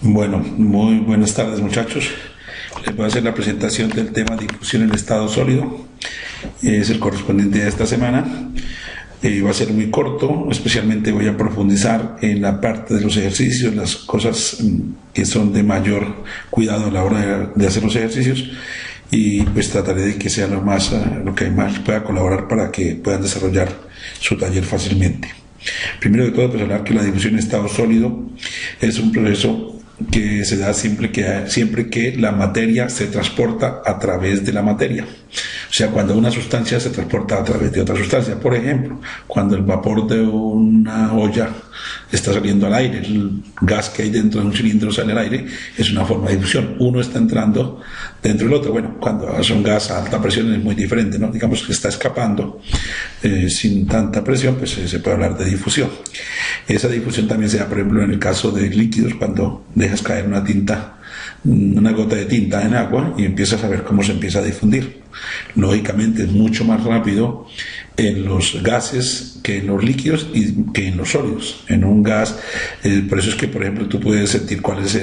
Bueno, muy buenas tardes muchachos. Les voy a hacer la presentación del tema difusión en estado sólido. Es el correspondiente a esta semana. Va a ser muy corto, especialmente voy a profundizar en la parte de los ejercicios, las cosas que son de mayor cuidado a la hora de hacer los ejercicios, y pues trataré de que sea lo que más pueda colaborar para que puedan desarrollar su taller fácilmente. Primero de todo, pues hablar que la difusión en estado sólido es un proceso que se da siempre que la materia se transporta a través de la materia. O sea, cuando una sustancia se transporta a través de otra sustancia. Por ejemplo, cuando el vapor de una olla está saliendo al aire, el gas que hay dentro de un cilindro sale al aire, es una forma de difusión. Uno está entrando dentro del otro. Bueno, cuando es un gas a alta presión es muy diferente, ¿no? Digamos que está escapando sin tanta presión, pues se puede hablar de difusión. Esa difusión también se da, por ejemplo, en el caso de líquidos, cuando dejas caer una gota de tinta en agua y empiezas a ver cómo se empieza a difundir. Lógicamente es mucho más rápido en los gases que en los líquidos y que en los sólidos. En un gas, por eso es que, por ejemplo, tú puedes sentir cuál es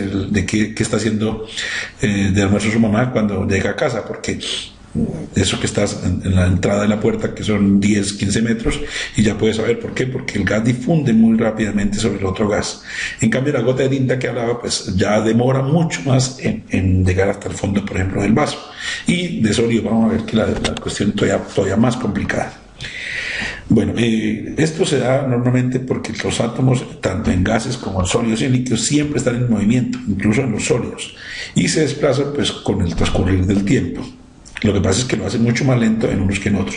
qué está haciendo de almuerzo su mamá cuando llega a casa, porque eso que estás en la entrada de la puerta, que son 10, 15 metros, y ya puedes saber por qué, porque el gas difunde muy rápidamente sobre el otro gas. En cambio, la gota de tinta que hablaba, pues ya demora mucho más en llegar hasta el fondo, por ejemplo, del vaso. Y de sólido vamos a ver que la cuestión todavía más complicada. Bueno, esto se da normalmente porque los átomos, tanto en gases como en sólidos y en líquidos, siempre están en movimiento, incluso en los sólidos, y se desplazan pues con el transcurrir del tiempo. Lo que pasa es que lo hace mucho más lento en unos que en otros.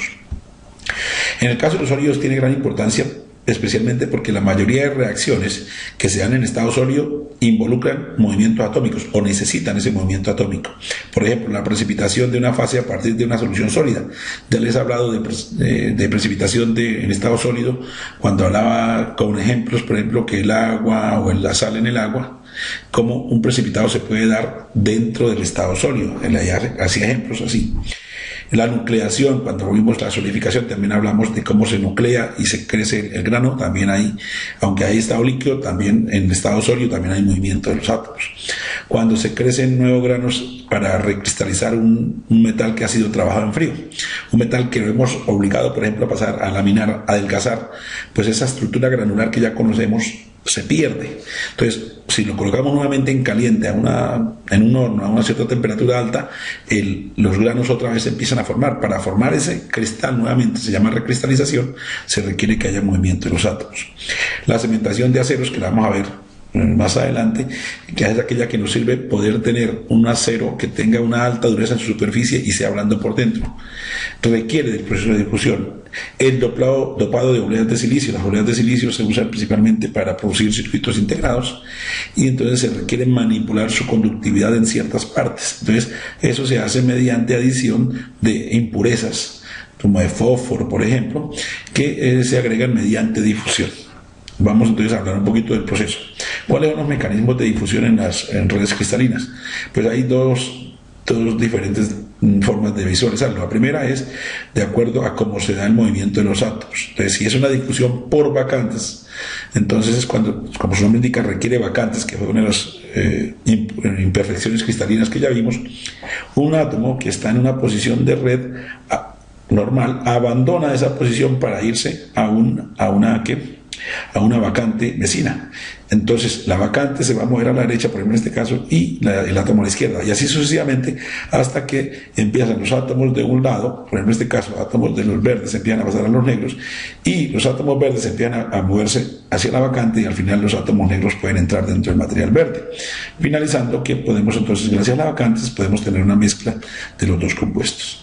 En el caso de los sólidos tiene gran importancia, especialmente porque la mayoría de reacciones que se dan en estado sólido involucran movimientos atómicos o necesitan ese movimiento atómico. Por ejemplo, la precipitación de una fase a partir de una solución sólida. Ya les he hablado de precipitación en estado sólido cuando hablaba con ejemplos, por ejemplo, que el agua o la sal en el agua, cómo un precipitado se puede dar dentro del estado sólido. Hacía ejemplos así. La nucleación, cuando vimos la solidificación, también hablamos de cómo se nuclea y se crece el grano. También hay, aunque hay estado líquido, también en estado sólido también hay movimiento de los átomos. Cuando se crecen nuevos granos para recristalizar un metal que ha sido trabajado en frío, un metal que lo hemos obligado, por ejemplo, a pasar a laminar, a adelgazar, pues esa estructura granular que ya conocemos se pierde. Entonces, si lo colocamos nuevamente en caliente, en un horno a una cierta temperatura alta, los granos otra vez se empiezan a formar. Para formar ese cristal nuevamente, se llama recristalización, se requiere que haya movimiento de los átomos. La cementación de aceros, que la vamos a ver más adelante, que es aquella que nos sirve poder tener un acero que tenga una alta dureza en su superficie y sea blando por dentro, requiere del proceso de difusión. El dopado de obleas de silicio. Las obleas de silicio se usan principalmente para producir circuitos integrados, y entonces se requiere manipular su conductividad en ciertas partes. Entonces eso se hace mediante adición de impurezas como de fósforo, por ejemplo, que se agregan mediante difusión. Vamos entonces a hablar un poquito del proceso. ¿Cuáles son los mecanismos de difusión en redes cristalinas? Pues hay dos diferentes formas de visualizarlo. La primera es de acuerdo a cómo se da el movimiento de los átomos. Entonces, si es una difusión por vacantes, entonces es cuando, como su nombre indica, requiere vacantes, que fue una de las imperfecciones cristalinas que ya vimos. Un átomo que está en una posición de red normal abandona esa posición para irse a una vacante vecina. Entonces la vacante se va a mover a la derecha, por ejemplo en este caso, y el átomo a la izquierda, y así sucesivamente hasta que empiezan los átomos de un lado, por ejemplo en este caso átomos de los verdes empiezan a pasar a los negros, y los átomos verdes empiezan a moverse hacia la vacante, y al final los átomos negros pueden entrar dentro del material verde, finalizando que podemos entonces, gracias a las vacantes, podemos tener una mezcla de los dos compuestos.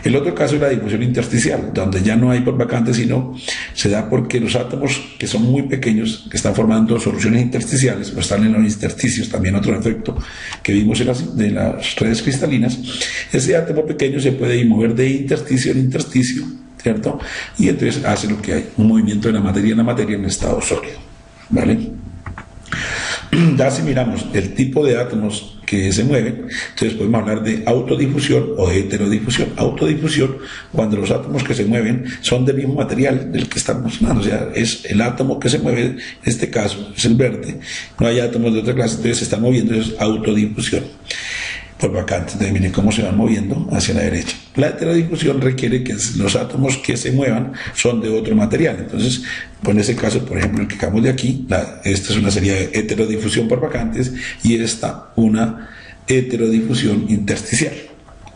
El otro caso es la difusión intersticial, donde ya no hay por vacantes, sino se da porque los átomos, que son muy pequeños, que están formando soluciones intersticiales, o están en los intersticios, también otro efecto que vimos de las redes cristalinas, ese átomo pequeño se puede mover de intersticio en intersticio, ¿cierto? Y entonces hace lo que hay, un movimiento de la materia en estado sólido, ¿vale? Ya si miramos el tipo de átomos que se mueven. Entonces podemos hablar de autodifusión o de heterodifusión. Autodifusión, cuando los átomos que se mueven son del mismo material del que estamos hablando, o sea, es el átomo que se mueve, en este caso es el verde, no hay átomos de otra clase, entonces se están moviendo, eso es autodifusión por vacantes. Entonces miren cómo se van moviendo hacia la derecha. La heterodifusión requiere que los átomos que se muevan son de otro material. Entonces, en ese caso, por ejemplo, el que acabamos de aquí, esta es una serie de heterodifusión por vacantes y esta una heterodifusión intersticial.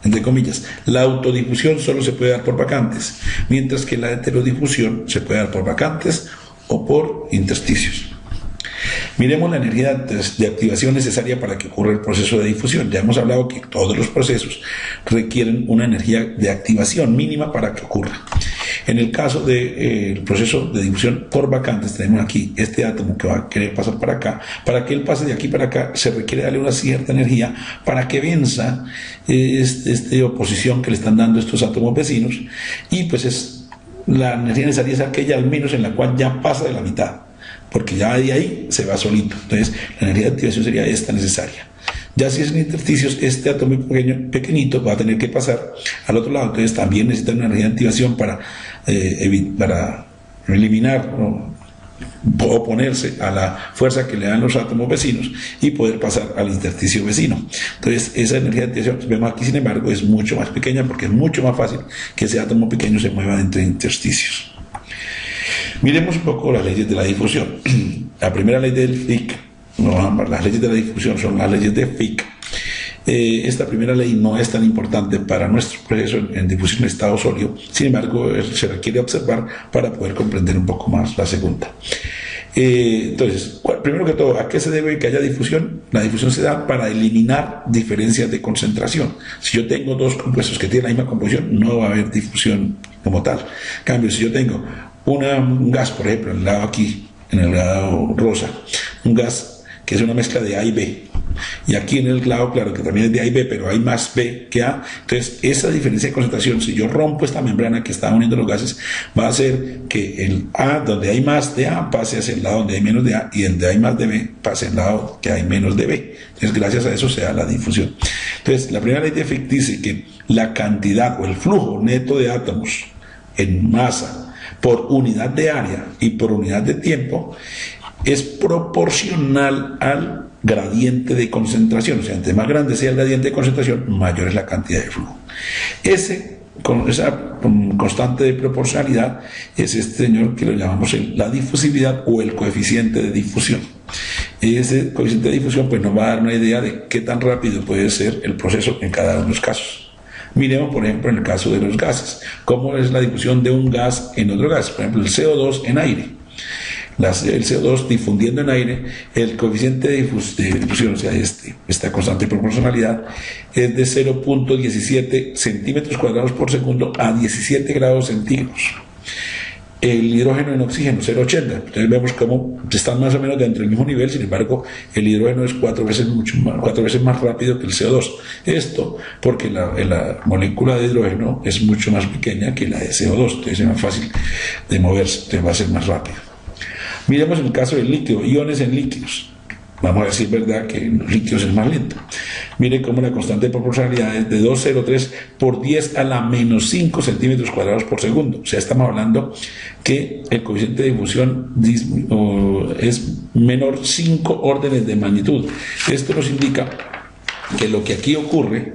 Entre comillas, la autodifusión solo se puede dar por vacantes, mientras que la heterodifusión se puede dar por vacantes o por intersticios. Miremos la energía de activación necesaria para que ocurra el proceso de difusión. Ya hemos hablado que todos los procesos requieren una energía de activación mínima para que ocurra. En el caso del proceso de difusión por vacantes, tenemos aquí este átomo que va a querer pasar para acá. Para que él pase de aquí para acá, se requiere darle una cierta energía para que venza esta oposición que le están dando estos átomos vecinos. Y pues la energía necesaria es aquella al menos en la cual ya pasa de la mitad, porque ya de ahí se va solito. Entonces la energía de activación sería esta necesaria. Ya si es en intersticios, este átomo pequeñito va a tener que pasar al otro lado, entonces también necesita una energía de activación para eliminar o oponerse a la fuerza que le dan los átomos vecinos y poder pasar al intersticio vecino. Entonces esa energía de activación, vemos aquí, sin embargo, es mucho más pequeña porque es mucho más fácil que ese átomo pequeño se mueva entre intersticios. Miremos un poco las leyes de la difusión. La primera ley del Fick, las leyes de la difusión son las leyes de Fick. Esta primera ley no es tan importante para nuestro proceso en difusión en estado sólido, sin embargo se requiere observar para poder comprender un poco más la segunda. Entonces, primero que todo, ¿a qué se debe que haya difusión? La difusión se da para eliminar diferencias de concentración. Si yo tengo dos compuestos que tienen la misma composición, no va a haber difusión como tal. En cambio, si yo tengo un gas, por ejemplo, en el lado aquí, en el lado rosa, un gas que es una mezcla de A y B, y aquí en el lado claro que también es de A y B, pero hay más B que A, entonces esa diferencia de concentración, si yo rompo esta membrana que está uniendo los gases, va a hacer que el A, donde hay más de A, pase hacia el lado donde hay menos de A, y el de hay más de B pase al lado que hay menos de B. Entonces gracias a eso se da la difusión. Entonces la primera ley de Fick dice que la cantidad o el flujo neto de átomos en masa por unidad de área y por unidad de tiempo es proporcional al gradiente de concentración. O sea, entre más grande sea el gradiente de concentración, mayor es la cantidad de flujo. Con esa constante de proporcionalidad es este señor que lo llamamos la difusividad o el coeficiente de difusión. Ese coeficiente de difusión pues nos va a dar una idea de qué tan rápido puede ser el proceso en cada uno de los casos. Miremos, por ejemplo, en el caso de los gases, cómo es la difusión de un gas en otro gas. Por ejemplo, el CO2 en aire. El CO2 difundiendo en aire, el coeficiente de difusión, o sea, esta constante de proporcionalidad, es de 0.17 centímetros cuadrados por segundo a 17 grados centígrados. El hidrógeno en oxígeno, 0.80. Entonces vemos cómo están más o menos dentro del mismo nivel, sin embargo, el hidrógeno es cuatro veces más rápido que el CO2. Esto porque la molécula de hidrógeno es mucho más pequeña que la de CO2, entonces es más fácil de moverse, entonces va a ser más rápido. Miremos el caso del líquido, iones en líquidos. Vamos a decir, ¿verdad?, que en los líquidos es más lento. Miren cómo la constante de proporcionalidad es de 2,03 por 10 a la menos 5 centímetros cuadrados por segundo. O sea, estamos hablando que el coeficiente de difusión es menor 5 órdenes de magnitud. Esto nos indica que lo que aquí ocurre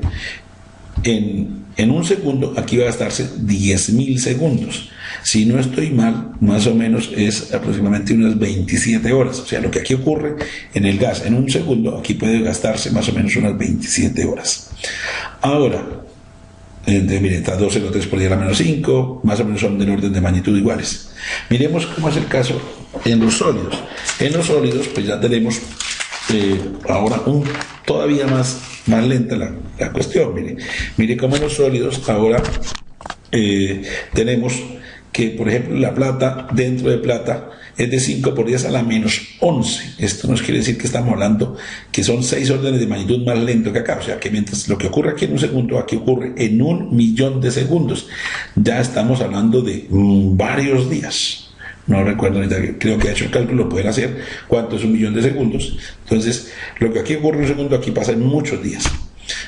en un segundo, aquí va a gastarse 10.000 segundos. Si no estoy mal, más o menos es aproximadamente unas 27 horas. O sea, lo que aquí ocurre en el gas en un segundo, aquí puede gastarse más o menos unas 27 horas. Ahora, mire, está 2,03 por 10 a la menos 5, más o menos son del orden de magnitud iguales. Miremos cómo es el caso en los sólidos. En los sólidos, pues ya tenemos ahora todavía más lenta la cuestión. Mire cómo en los sólidos ahora tenemos que, por ejemplo, la plata dentro de plata es de 5 por 10 a la menos 11. Esto nos quiere decir que estamos hablando que son 6 órdenes de magnitud más lento que acá. O sea, que mientras lo que ocurre aquí en un segundo, aquí ocurre en 1.000.000 de segundos. Ya estamos hablando de varios días. no recuerdo ahorita, creo que ha hecho el cálculo, lo pueden hacer, cuánto es 1.000.000 de segundos. Entonces, lo que aquí ocurre en un segundo, aquí pasa en muchos días.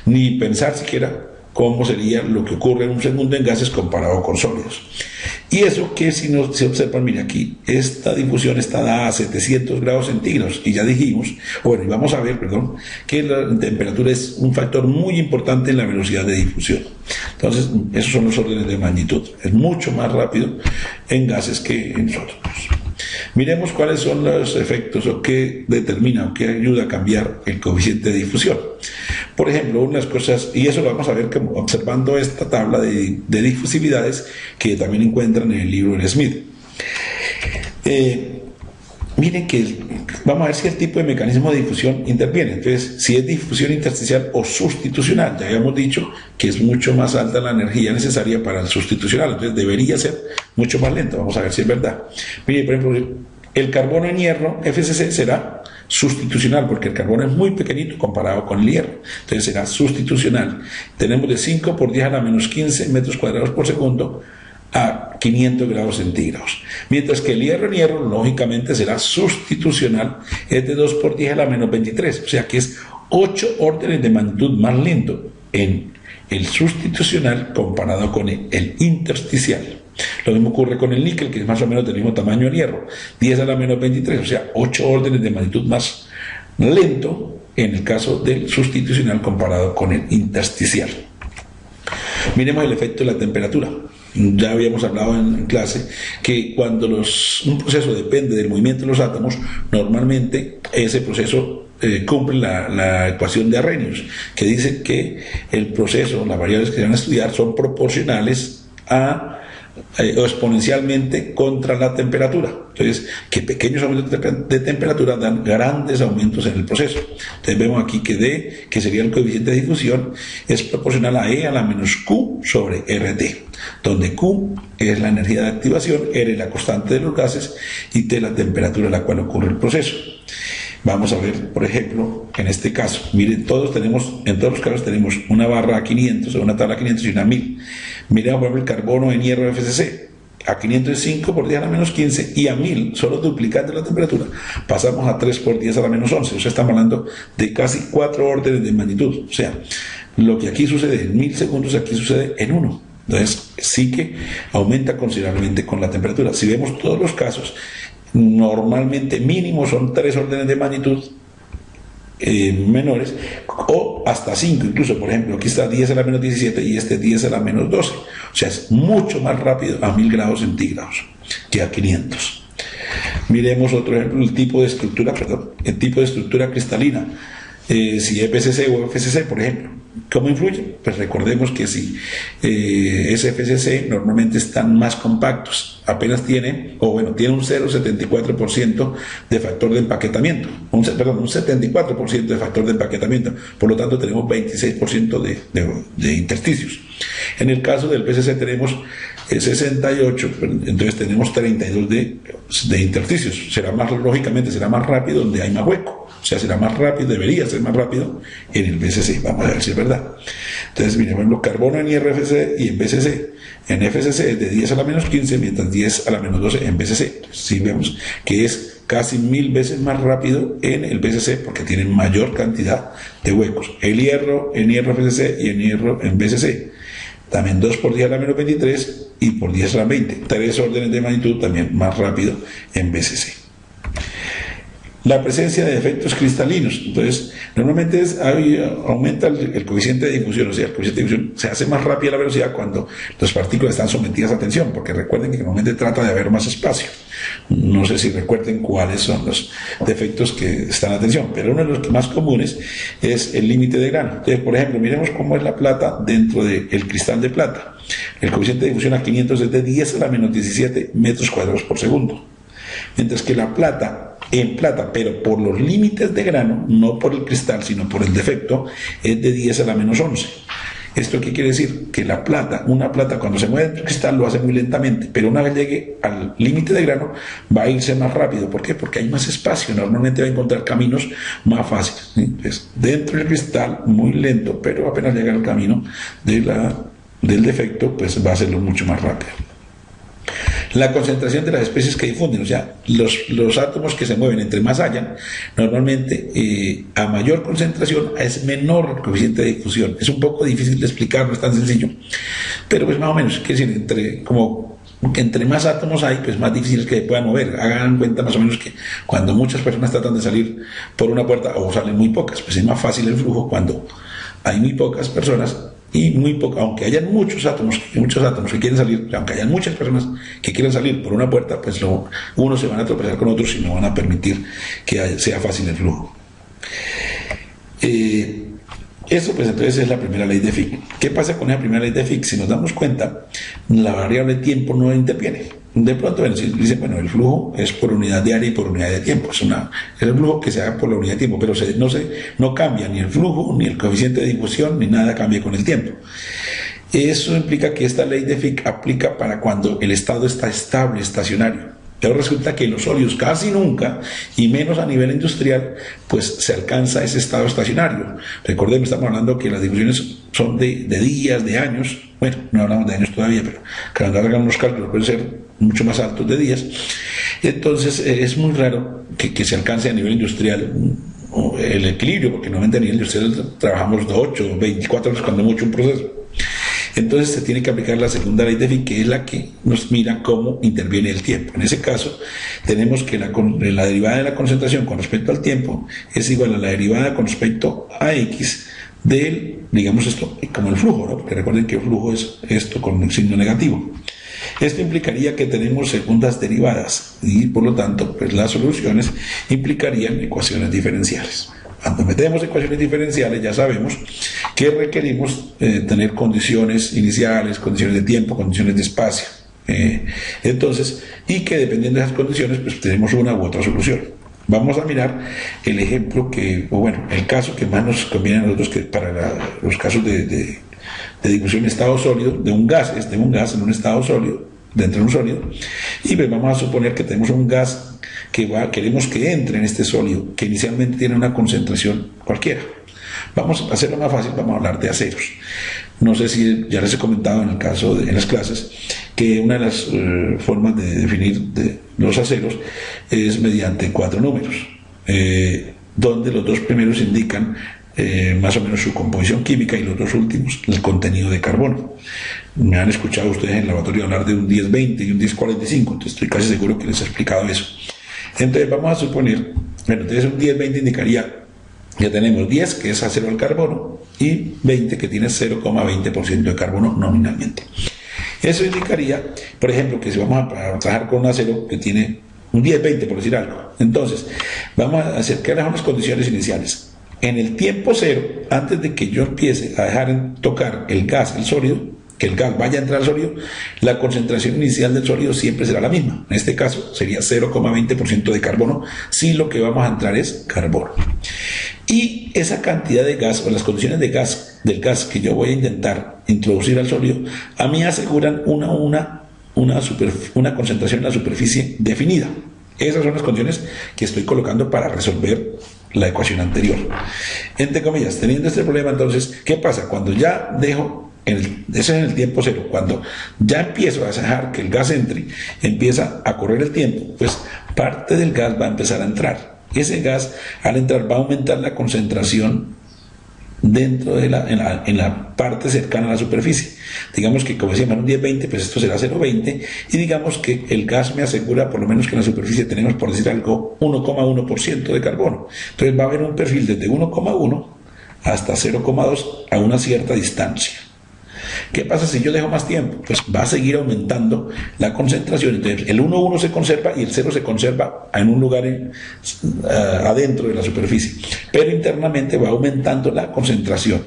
Ni pensar siquiera cómo sería lo que ocurre en un segundo en gases comparado con sólidos. Y eso que si se observan, mire aquí, esta difusión está dada a 700 grados centígrados, y ya dijimos, bueno, y vamos a ver, perdón, que la temperatura es un factor muy importante en la velocidad de difusión. Entonces, esos son los órdenes de magnitud. Es mucho más rápido en gases que en sólidos. Miremos cuáles son los efectos o qué determina o qué ayuda a cambiar el coeficiente de difusión. Por ejemplo, unas cosas, y eso lo vamos a ver observando esta tabla de difusividades que también encuentran en el libro de Smith. Miren que vamos a ver si el tipo de mecanismo de difusión interviene. Entonces, si es difusión intersticial o sustitucional, ya habíamos dicho que es mucho más alta la energía necesaria para el sustitucional, entonces debería ser mucho más lento. Vamos a ver si es verdad. Miren, por ejemplo, el carbono en hierro, FCC, será sustitucional porque el carbono es muy pequeñito comparado con el hierro, entonces será sustitucional. Tenemos de 5 por 10 a la menos 15 metros cuadrados por segundo a 500 grados centígrados, mientras que el hierro en hierro lógicamente será sustitucional, es de 2 por 10 a la menos 23, o sea que es 8 órdenes de magnitud más lento en el sustitucional comparado con el intersticial. Lo mismo ocurre con el níquel, que es más o menos del mismo tamaño del hierro, 10 a la menos 23, o sea 8 órdenes de magnitud más lento en el caso del sustitucional comparado con el intersticial. Miremos el efecto de la temperatura. Ya habíamos hablado en clase que cuando un proceso depende del movimiento de los átomos, normalmente ese proceso cumple la ecuación de Arrhenius, que dice que el proceso, las variables que se van a estudiar son proporcionales o exponencialmente contra la temperatura. Entonces, que pequeños aumentos de temperatura dan grandes aumentos en el proceso. Entonces vemos aquí que D, que sería el coeficiente de difusión, es proporcional a E a la menos Q sobre RT, donde Q es la energía de activación, R la constante de los gases y T la temperatura a la cual ocurre el proceso. Vamos a ver, por ejemplo, en este caso, miren, en todos los casos tenemos una barra a 500, o una tabla a 500 y una a 1000. Miremos, por ejemplo, el carbono en hierro FCC. A 505 por 10 a la menos 15 y a 1000, solo duplicando la temperatura, pasamos a 3 por 10 a la menos 11. O sea, estamos hablando de casi 4 órdenes de magnitud. O sea, lo que aquí sucede en 1000 segundos, aquí sucede en 1. Entonces, sí que aumenta considerablemente con la temperatura. Si vemos todos los casos, normalmente mínimo son 3 órdenes de magnitud menores, o hasta 5 incluso. Por ejemplo, aquí está 10 a la menos 17 y este 10 a la menos 12. O sea, es mucho más rápido a 1000 grados centígrados que a 500. Miremos otro ejemplo, el tipo de estructura cristalina. Si es PCC o FCC, por ejemplo, ¿cómo influye? Pues recordemos que si es FCC, normalmente están más compactos, apenas tiene un 0,74% de factor de empaquetamiento, un 74% de factor de empaquetamiento, por lo tanto tenemos 26% de intersticios. En el caso del PCC tenemos 68, entonces tenemos 32 de intersticios. Lógicamente será más rápido donde hay más hueco, o sea, será más rápido, debería ser más rápido en el BCC. Vamos a ver si es verdad. Entonces, miren, por ejemplo, carbono en IRFC y en BCC. En FCC es de 10 a la menos 15, mientras 10 a la menos 12 en BCC. Sí vemos que es casi 1000 veces más rápido en el BCC porque tiene mayor cantidad de huecos. El hierro en IRFC y en hierro en BCC. También 2 por 10 a la menos 23 y por 10 a la 20. 3 órdenes de magnitud también más rápido en BCC. La presencia de efectos cristalinos. Entonces, normalmente aumenta el coeficiente de difusión, o sea, el coeficiente de difusión se hace más rápida la velocidad cuando las partículas están sometidas a tensión, porque recuerden que normalmente trata de haber más espacio. No sé si recuerden cuáles son los defectos que están a tensión, pero uno de los más comunes es el límite de grano. Entonces, por ejemplo, miremos cómo es la plata dentro del cristal de plata. El coeficiente de difusión a 500 es de 10 a la menos 17 metros cuadrados por segundo. Mientras que la plata, en plata, pero por los límites de grano, no por el cristal, sino por el defecto, es de 10 a la menos 11. ¿Esto qué quiere decir? Que una plata cuando se mueve en el cristal lo hace muy lentamente, pero una vez llegue al límite de grano va a irse más rápido. ¿Por qué? Porque hay más espacio, normalmente va a encontrar caminos más fáciles. Entonces, dentro del cristal, muy lento, pero apenas llega al camino del defecto, pues va a hacerlo mucho más rápido. la concentración de las especies que difunden, o sea, los átomos que se mueven entre más hayan, normalmente a mayor concentración es menor el coeficiente de difusión. Es un poco difícil de explicar, no es tan sencillo, pero pues más o menos, quiere decir, entre más átomos hay, pues más difícil es que se puedan mover. Hagan cuenta más o menos que cuando muchas personas tratan de salir por una puerta o salen muy pocas, pues es más fácil el flujo cuando hay muy pocas personas y aunque hayan muchos átomos que quieren salir, aunque hayan muchas personas que quieren salir por una puerta, pues unos se van a tropezar con otros y no van a permitir que sea fácil el flujo. Eso pues entonces es la primera ley de Fick. ¿Qué pasa con esa primera ley de Fick? Si nos damos cuenta, la variable tiempo no interviene. De pronto, bueno, si dicen, bueno, el flujo es por unidad de área y por unidad de tiempo. Es el flujo que se haga por la unidad de tiempo, pero no cambia ni el flujo, ni el coeficiente de difusión, ni nada cambia con el tiempo. Eso implica que esta ley de Fick aplica para cuando el estado está estable, estacionario. Pero resulta que en los sólidos casi nunca, y menos a nivel industrial, pues se alcanza ese estado estacionario. Recordemos, estamos hablando que las difusiones son de días, de años. Bueno, no hablamos de años todavía, pero cuando hagan los cálculos pueden ser mucho más altos de días. Entonces es muy raro que se alcance a nivel industrial el equilibrio, porque normalmente a nivel industrial trabajamos 8 o 24 horas cuando mucho un proceso. Entonces se tiene que aplicar la segunda ley de Fick, que es la que nos mira cómo interviene el tiempo. En ese caso, tenemos que la derivada de la concentración con respecto al tiempo es igual a la derivada con respecto a X digamos esto, como el flujo, ¿no? Porque recuerden que el flujo es esto con el signo negativo. Esto implicaría que tenemos segundas derivadas y por lo tanto, pues las soluciones implicarían ecuaciones diferenciales. Cuando metemos ecuaciones diferenciales ya sabemos que requerimos tener condiciones iniciales, condiciones de tiempo, condiciones de espacio. Entonces, y que dependiendo de esas condiciones, pues tenemos una u otra solución. Vamos a mirar el ejemplo el caso que más nos conviene a nosotros, que para los casos de difusión en estado sólido, de un gas en un estado sólido, dentro de un sólido, y pues vamos a suponer que tenemos un gas queremos que entre en este sólido, que inicialmente tiene una concentración cualquiera. Vamos a hacerlo más fácil, vamos a hablar de aceros. No sé si ya les he comentado en las clases que una de las formas de definir los aceros es mediante 4 números, donde los 2 primeros indican más o menos su composición química y los 2 últimos el contenido de carbono. Me han escuchado ustedes en el laboratorio hablar de un 10-20 y un 10-45, entonces estoy casi seguro que les he explicado eso. Entonces vamos a suponer, entonces un 10-20 indicaría que tenemos 10 que es acero al carbono y 20 que tiene 0,20% de carbono nominalmente. Eso indicaría, por ejemplo, que si vamos a trabajar con un acero que tiene un 10-20, por decir algo, entonces vamos a hacer que las condiciones iniciales. En el tiempo cero, antes de que yo empiece a dejar tocar el gas, el sólido, que el gas vaya a entrar al sólido, la concentración inicial del sólido siempre será la misma. En este caso sería 0,20% de carbono si lo que vamos a entrar es carbono. Y esa cantidad de gas o las condiciones del gas que yo voy a intentar introducir al sólido, a mí aseguran una concentración en la superficie definida. Esas son las condiciones que estoy colocando para resolver la ecuación anterior. Entre comillas, teniendo este problema, entonces, ¿qué pasa? Cuando ya dejo eso es en el tiempo cero, cuando ya empiezo a dejar que el gas entre, empieza a correr el tiempo, pues parte del gas va a empezar a entrar. Ese gas al entrar va a aumentar la concentración dentro de en la parte cercana a la superficie. Digamos que, como decíamos, un 10-20, pues esto será 0,20, y digamos que el gas me asegura, por lo menos que en la superficie tenemos, por decir algo, 1,1% de carbono. Entonces va a haber un perfil desde 1,1 hasta 0,2 a una cierta distancia. ¿Qué pasa si yo dejo más tiempo? Pues va a seguir aumentando la concentración. Entonces el 1,1 se conserva y el 0 se conserva en un lugar adentro de la superficie, pero internamente va aumentando la concentración.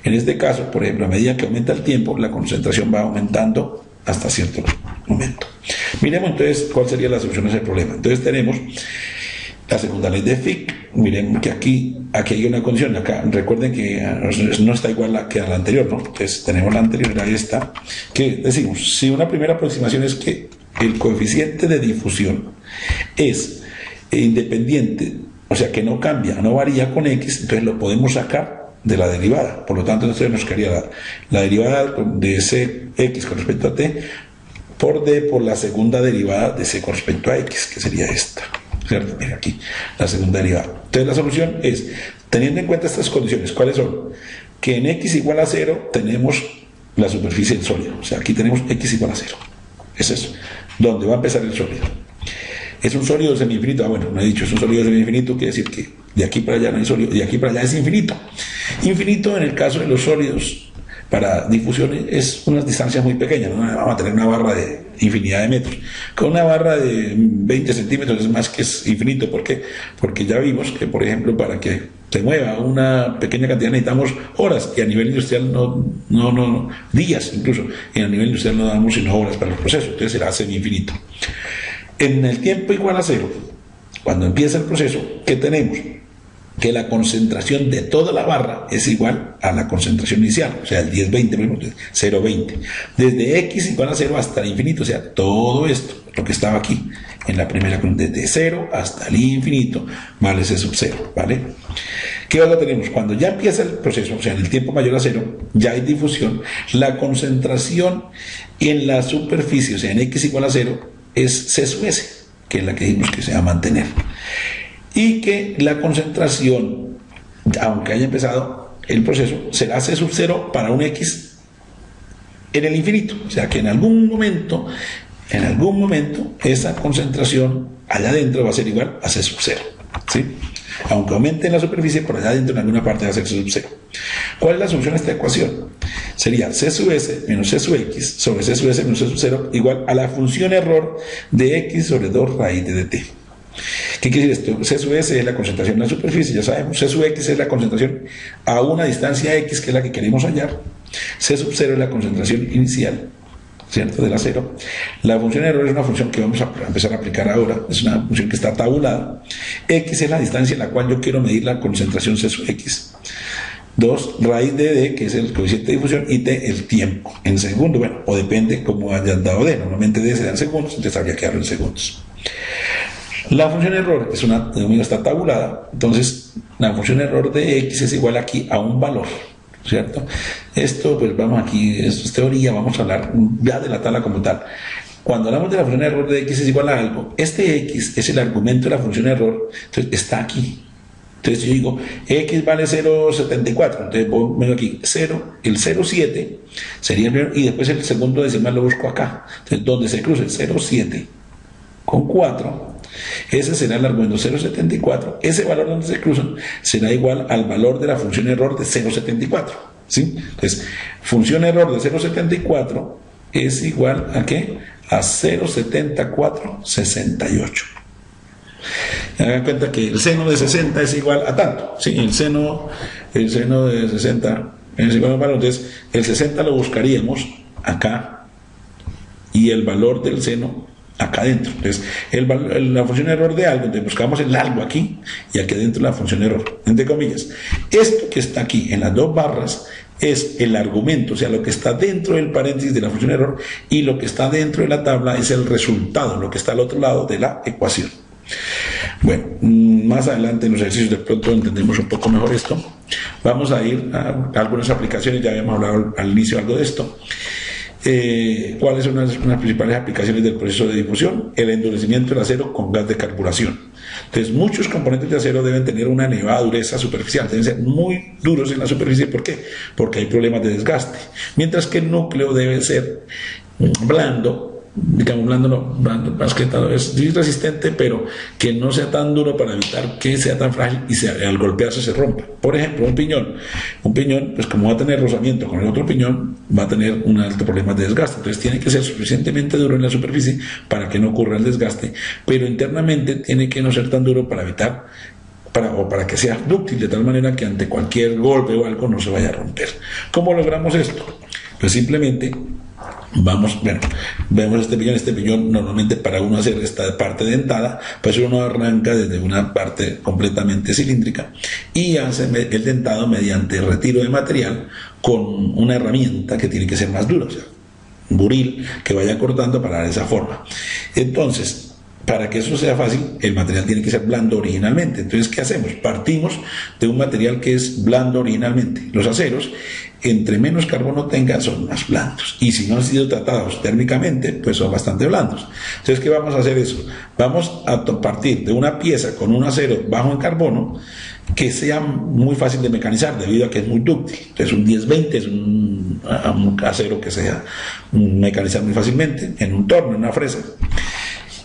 En este caso, por ejemplo, a medida que aumenta el tiempo, la concentración va aumentando hasta cierto momento. Miremos entonces cuál sería la solución a ese problema. Entonces tenemos la segunda ley de Fick. Miren que aquí hay una condición. Acá recuerden que no está igual que a la anterior, ¿no? Entonces tenemos la anterior, ahí está, que decimos, si una primera aproximación es que el coeficiente de difusión es independiente, o sea que no cambia, no varía con X, entonces lo podemos sacar de la derivada. Por lo tanto, entonces nos quedaría la derivada de ese X con respecto a T por D por la segunda derivada de C con respecto a X, que sería esta, ¿cierto? Mira aquí, la segunda derivada. Entonces la solución es, teniendo en cuenta estas condiciones, ¿cuáles son? Que en X igual a 0 tenemos la superficie del sólido, o sea, aquí tenemos X igual a 0. Es eso, donde va a empezar el sólido. Es un sólido semi-infinito. Bueno, no he dicho, es un sólido semi-infinito, quiere decir que de aquí para allá no hay sólido, de aquí para allá es infinito. Infinito en el caso de los sólidos para difusión es unas distancias muy pequeñas, ¿no? Vamos a tener una barra de infinidad de metros. Con una barra de 20 centímetros es más que es infinito. ¿Por qué? Porque ya vimos que, por ejemplo, para que se mueva una pequeña cantidad necesitamos horas, y a nivel industrial no días incluso, y a nivel industrial no damos sino horas para los procesos, entonces será semi-infinito. En el tiempo igual a 0, cuando empieza el proceso, ¿qué tenemos? Que la concentración de toda la barra es igual a la concentración inicial, o sea, el 10-20, 0-20. Desde X igual a 0 hasta el infinito, o sea, todo esto, lo que estaba aquí, en la primera, desde 0 hasta el infinito, vale C sub 0, ¿vale? ¿Qué ahora tenemos? Cuando ya empieza el proceso, o sea, en el tiempo mayor a 0, ya hay difusión, la concentración en la superficie, o sea, en X igual a 0, es C sub S, que es la que dijimos que se va a mantener. Y que la concentración, aunque haya empezado el proceso, será C sub 0 para un X en el infinito. O sea que en algún momento, esa concentración allá adentro va a ser igual a C sub 0. ¿Sí? Aunque aumente en la superficie, por allá adentro en alguna parte va a ser C sub 0. ¿Cuál es la solución a esta ecuación? Sería C sub S menos C sub X sobre C sub S menos C sub 0 igual a la función error de X sobre 2 raíz de dt. ¿Qué quiere decir esto? C sub S es la concentración en la superficie, ya sabemos. C sub X es la concentración a una distancia X, que es la que queremos hallar. C sub 0 es la concentración inicial, ¿cierto? De la 0. La función error es una función que vamos a empezar a aplicar ahora. Es una función que está tabulada. X es la distancia en la cual yo quiero medir la concentración C sub X. 2, raíz de D, que es el coeficiente de difusión, y T, el tiempo, en segundos. Bueno, o depende cómo hayan dado D. Normalmente D se da en segundos, entonces habría que darlo en segundos. La función error es está tabulada, entonces la función error de X es igual aquí a un valor, ¿cierto? Esto, pues vamos aquí, esto es teoría, vamos a hablar ya de la tabla como tal. Cuando hablamos de la función error de X es igual a algo, este X es el argumento de la función error, entonces está aquí. Entonces yo digo, X vale 0,74, entonces pongo aquí 0, el 0,7 sería el primero, y después el segundo decimal lo busco acá. Entonces, donde se cruce el 0,7 con 4, ese será el argumento 0,74. Ese valor donde se cruzan será igual al valor de la función error de 0,74. ¿Sí? Entonces, función error de 0,74 es igual a ¿qué? A 0,7468. Hagan cuenta que el seno de 60 es igual a tanto. ¿Sí? El seno de 60 es igual al valor. Entonces, el 60 lo buscaríamos acá y el valor del seno acá adentro. Entonces, la función error de algo, entonces buscamos el algo aquí y aquí adentro la función error, entre comillas. Esto que está aquí en las dos barras es el argumento, o sea, lo que está dentro del paréntesis de la función error, y lo que está dentro de la tabla es el resultado, lo que está al otro lado de la ecuación. Bueno, más adelante en los ejercicios de pronto entendemos un poco mejor esto. Vamos a ir a algunas aplicaciones, ya habíamos hablado al inicio algo de esto. ¿Cuáles son unas principales aplicaciones del proceso de difusión? El endurecimiento del acero con gas de carburación. Entonces, muchos componentes de acero deben tener una elevada dureza superficial, deben ser muy duros en la superficie. ¿Por qué? Porque hay problemas de desgaste. Mientras que el núcleo debe ser blando, digamos blando más que todo, es resistente, pero que no sea tan duro para evitar que sea tan frágil y al golpearse se rompa. Por ejemplo, un piñón, pues como va a tener rozamiento con el otro piñón, va a tener un alto problema de desgaste. Entonces tiene que ser suficientemente duro en la superficie para que no ocurra el desgaste, pero internamente tiene que no ser tan duro para evitar para que sea dúctil, de tal manera que ante cualquier golpe o algo no se vaya a romper. ¿Cómo logramos esto? Pues simplemente vemos este piñón normalmente para uno hacer esta parte dentada, pues uno arranca desde una parte completamente cilíndrica y hace el dentado mediante retiro de material con una herramienta que tiene que ser más dura, o sea, un buril que vaya cortando para dar esa forma. Entonces, para que eso sea fácil, el material tiene que ser blando originalmente. Entonces, ¿qué hacemos? Partimos de un material que es blando originalmente. Los aceros, entre menos carbono tengan, son más blandos. Y si no han sido tratados térmicamente, pues son bastante blandos. Entonces, ¿qué vamos a hacer eso? Vamos a partir de una pieza con un acero bajo en carbono que sea muy fácil de mecanizar debido a que es muy dúctil. Entonces, un 10-20 es un acero que sea mecanizar muy fácilmente en un torno, en una fresa.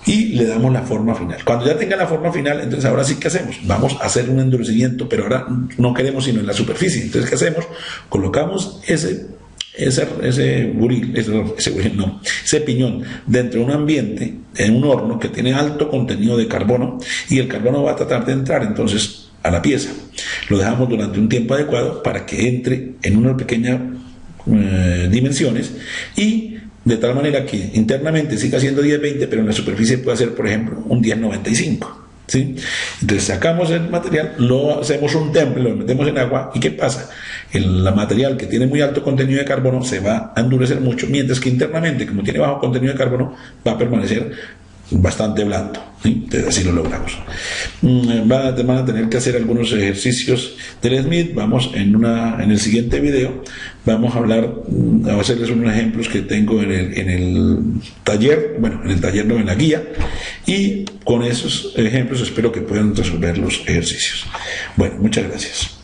Y le damos la forma final. Cuando ya tenga la forma final, entonces ahora sí, ¿qué hacemos? Vamos a hacer un endurecimiento, pero ahora no queremos sino en la superficie. Entonces, ¿qué hacemos? Colocamos ese piñón dentro de un ambiente, en un horno que tiene alto contenido de carbono, y el carbono va a tratar de entrar entonces a la pieza. Lo dejamos durante un tiempo adecuado para que entre en unas pequeñas dimensiones, y de tal manera que internamente siga siendo 10-20, pero en la superficie puede ser, por ejemplo, un 10-95. ¿Sí? Entonces sacamos el material, lo hacemos un temple, lo metemos en agua, y ¿qué pasa? El material que tiene muy alto contenido de carbono se va a endurecer mucho, mientras que internamente, como tiene bajo contenido de carbono, va a permanecer bastante blando. ¿Sí? Entonces así lo logramos. Van a tener que hacer algunos ejercicios del Smith. Vamos en el siguiente video vamos a hablar, a hacerles unos ejemplos que tengo en el taller, bueno, en el taller no, en la guía, y con esos ejemplos espero que puedan resolver los ejercicios. Bueno, muchas gracias.